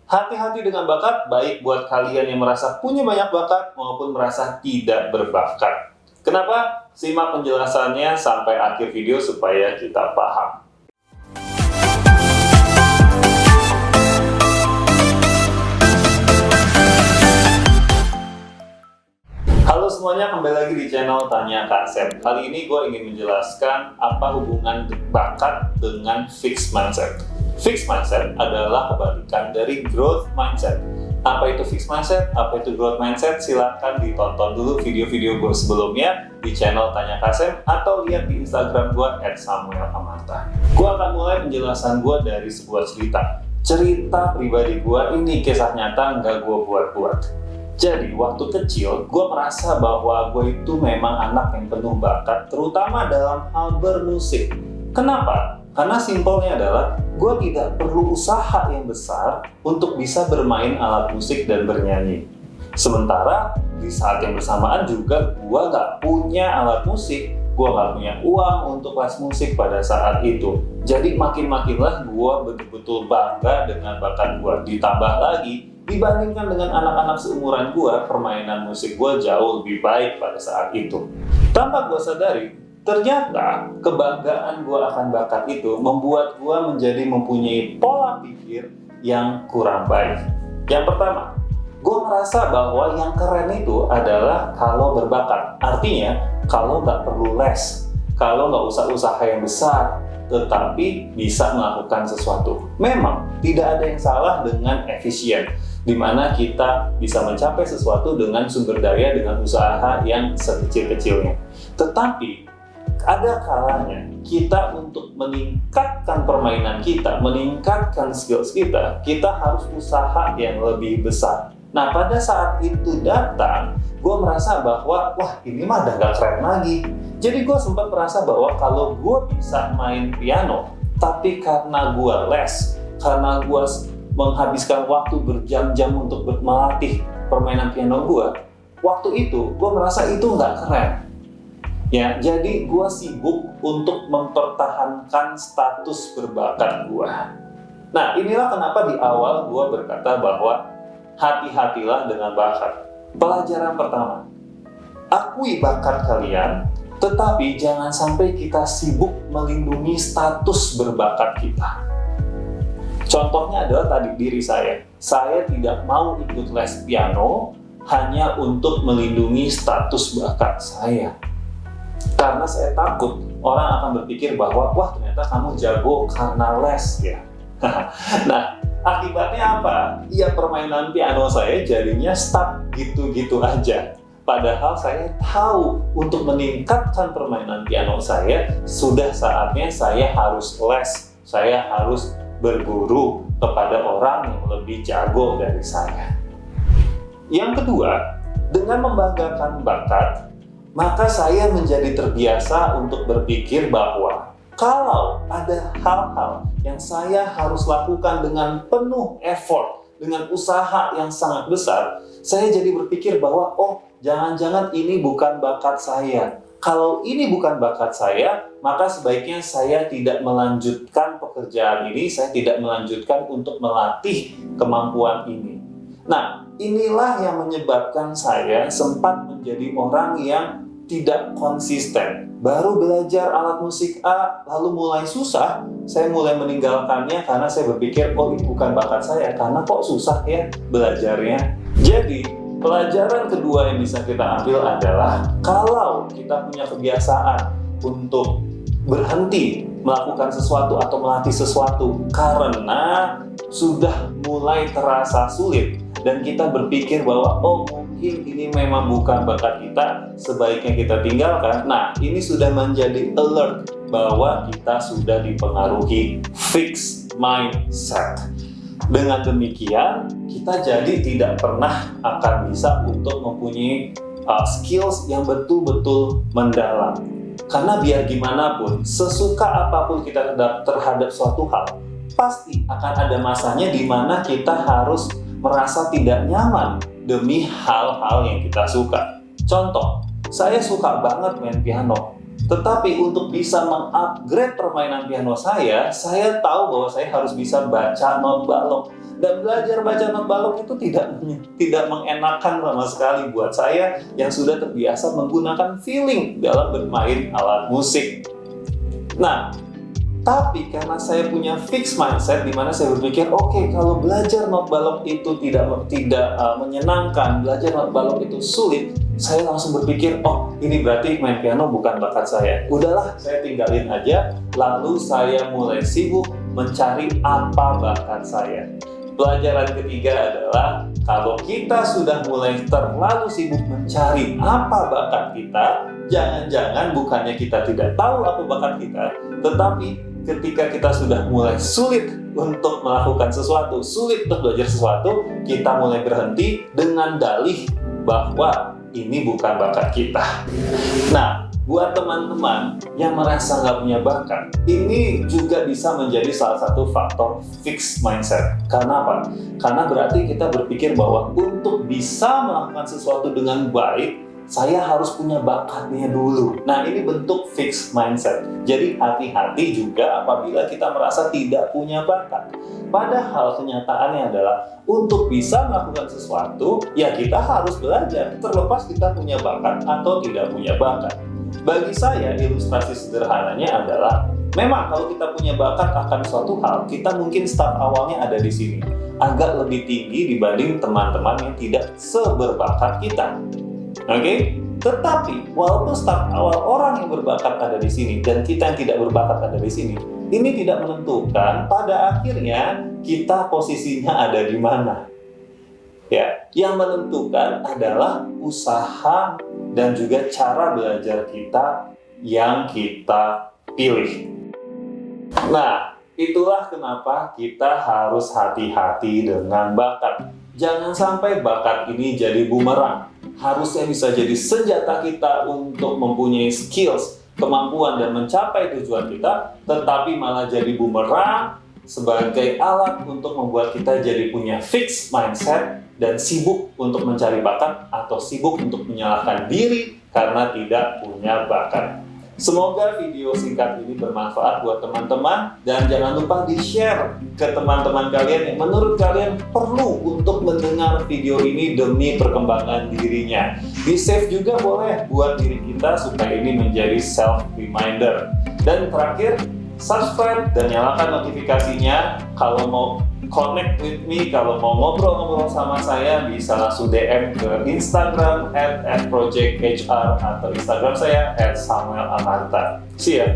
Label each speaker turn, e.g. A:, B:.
A: Hati-hati dengan bakat, baik buat kalian yang merasa punya banyak bakat maupun merasa tidak berbakat. Kenapa? Simak penjelasannya sampai akhir video supaya kita paham. Halo semuanya, kembali lagi di channel Tanya Kak Sep. Kali ini gue ingin menjelaskan apa hubungan bakat dengan fixed mindset. Fixed mindset adalah kebalikan dari growth mindset. Apa itu fixed mindset? Apa itu growth mindset? Silahkan ditonton dulu video-video gue sebelumnya di channel Tanya Kak Sep atau lihat di Instagram gue @samuelamanta. Gue akan mulai penjelasan gue dari sebuah cerita. Cerita pribadi gue ini kisah nyata, nggak gue buat-buat. Jadi, waktu kecil, gue merasa bahwa gue itu memang anak yang penuh bakat, terutama dalam hal bermusik. Kenapa? Karena simpelnya adalah, gue tidak perlu usaha yang besar untuk bisa bermain alat musik dan bernyanyi. Sementara, di saat yang bersamaan juga, gue gak punya alat musik. Gue gak punya uang untuk les musik pada saat itu. Jadi, makin-makinlah gue betul-betul bangga dengan bakat gue. Ditambah lagi, dibandingkan dengan anak-anak seumuran gue, permainan musik gue jauh lebih baik pada saat itu. Tanpa gue sadari, ternyata kebanggaan gue akan bakat itu membuat gue menjadi mempunyai pola pikir yang kurang baik. Yang pertama, gue merasa bahwa yang keren itu adalah kalau berbakat. Artinya, kalau nggak perlu les, kalau nggak usah usaha yang besar, tetapi bisa melakukan sesuatu. Memang tidak ada yang salah dengan efisien, di mana kita bisa mencapai sesuatu dengan sumber daya dengan usaha yang sekecil-kecilnya. Tetapi ada kalanya kita untuk meningkatkan permainan kita, meningkatkan skills kita, kita harus usaha yang lebih besar. Nah, pada saat itu datang, gue merasa bahwa, wah ini mah udah gak keren lagi. Jadi gue sempat merasa bahwa kalau gue bisa main piano, tapi karena gue les, karena gue menghabiskan waktu berjam-jam untuk melatih permainan piano gue, waktu itu gue merasa itu nggak keren. Ya, jadi gue sibuk untuk mempertahankan status berbakat gue. Nah, inilah kenapa di awal gue berkata bahwa hati-hatilah dengan bakat. Pelajaran pertama, akui bakat kalian, tetapi jangan sampai kita sibuk melindungi status berbakat kita. Contohnya adalah tadi diri saya. Saya tidak mau ikut les piano hanya untuk melindungi status bakat saya. Karena saya takut orang akan berpikir bahwa, wah ternyata kamu jago karena les ya. Nah, akibatnya apa? Ya permainan piano saya jadinya stuck gitu-gitu aja. Padahal saya tahu untuk meningkatkan permainan piano saya, sudah saatnya saya harus les. Saya harus berguru kepada orang yang lebih jago dari saya. Yang kedua, dengan membanggakan bakat, maka saya menjadi terbiasa untuk berpikir bahwa kalau ada hal-hal yang saya harus lakukan dengan penuh effort, dengan usaha yang sangat besar, saya jadi berpikir bahwa, oh, jangan-jangan ini bukan bakat saya. Kalau ini bukan bakat saya, maka sebaiknya saya tidak melanjutkan pekerjaan ini, saya tidak melanjutkan untuk melatih kemampuan ini. Nah, inilah yang menyebabkan saya sempat menjadi orang yang tidak konsisten. Baru belajar alat musik A, lalu mulai susah, saya mulai meninggalkannya karena saya berpikir, oh ini bukan bakat saya, karena kok susah ya belajarnya. Jadi, pelajaran kedua yang bisa kita ambil adalah kalau kita punya kebiasaan untuk berhenti melakukan sesuatu atau melatih sesuatu karena sudah mulai terasa sulit dan kita berpikir bahwa oh mungkin ini memang bukan bakat kita, sebaiknya kita tinggalkan. Nah, ini sudah menjadi alert bahwa kita sudah dipengaruhi fixed mindset. Dengan demikian, kita jadi tidak pernah akan bisa untuk mempunyai skills yang betul-betul mendalam. Karena biar gimana pun, sesuka apapun kita terhadap suatu hal, pasti akan ada masanya di mana kita harus merasa tidak nyaman demi hal-hal yang kita suka. Contoh, saya suka banget main piano. Tetapi untuk bisa mengupgrade permainan piano saya tahu bahwa saya harus bisa baca not balok. Dan belajar baca not balok itu tidak mengenakan sama sekali buat saya yang sudah terbiasa menggunakan feeling dalam bermain alat musik. Nah, tapi karena saya punya fixed mindset di mana saya berpikir, oke, kalau belajar not balok itu tidak menyenangkan, belajar not balok itu sulit, saya langsung berpikir, oh, ini berarti main piano bukan bakat saya. Udahlah, saya tinggalin aja. Lalu saya mulai sibuk mencari apa bakat saya. Pelajaran ketiga adalah kalau kita sudah mulai terlalu sibuk mencari apa bakat kita, jangan-jangan bukannya kita tidak tahu apa bakat kita, tetapi ketika kita sudah mulai sulit untuk melakukan sesuatu, sulit untuk belajar sesuatu, kita mulai berhenti dengan dalih bahwa ini bukan bakat kita. Nah, buat teman-teman yang merasa nggak punya bakat, ini juga bisa menjadi salah satu faktor fixed mindset. Karena apa? Karena berarti kita berpikir bahwa untuk bisa melakukan sesuatu dengan baik, saya harus punya bakatnya dulu. Nah, ini bentuk fixed mindset. Jadi hati-hati juga apabila kita merasa tidak punya bakat. Padahal kenyataannya adalah untuk bisa melakukan sesuatu, ya kita harus belajar. Terlepas kita punya bakat atau tidak punya bakat. Bagi saya, ilustrasi sederhananya adalah memang kalau kita punya bakat akan suatu hal, kita mungkin start awalnya ada di sini. Agak lebih tinggi dibanding teman-teman yang tidak seberbakat kita. Oke? Tetapi walaupun start awal orang yang berbakat ada di sini dan kita yang tidak berbakat ada di sini, ini tidak menentukan pada akhirnya kita posisinya ada di mana. Ya, yang menentukan adalah usaha dan juga cara belajar kita yang kita pilih. Nah, itulah kenapa kita harus hati-hati dengan bakat. Jangan sampai bakat ini jadi bumerang. Harusnya bisa jadi senjata kita untuk mempunyai skills, kemampuan, dan mencapai tujuan kita, tetapi malah jadi bumerang sebagai alat untuk membuat kita jadi punya fixed mindset dan sibuk untuk mencari bakat atau sibuk untuk menyalahkan diri karena tidak punya bakat. Semoga video singkat ini bermanfaat buat teman-teman dan jangan lupa di-share ke teman-teman kalian yang menurut kalian perlu untuk mendengar video ini demi perkembangan dirinya. Di-save juga boleh buat diri kita supaya ini menjadi self-reminder. Dan terakhir, subscribe dan nyalakan notifikasinya. Kalau mau connect with me, kalau mau ngobrol-ngobrol sama saya, bisa langsung DM ke Instagram @projecthr atau Instagram saya @samuelamanta. See ya!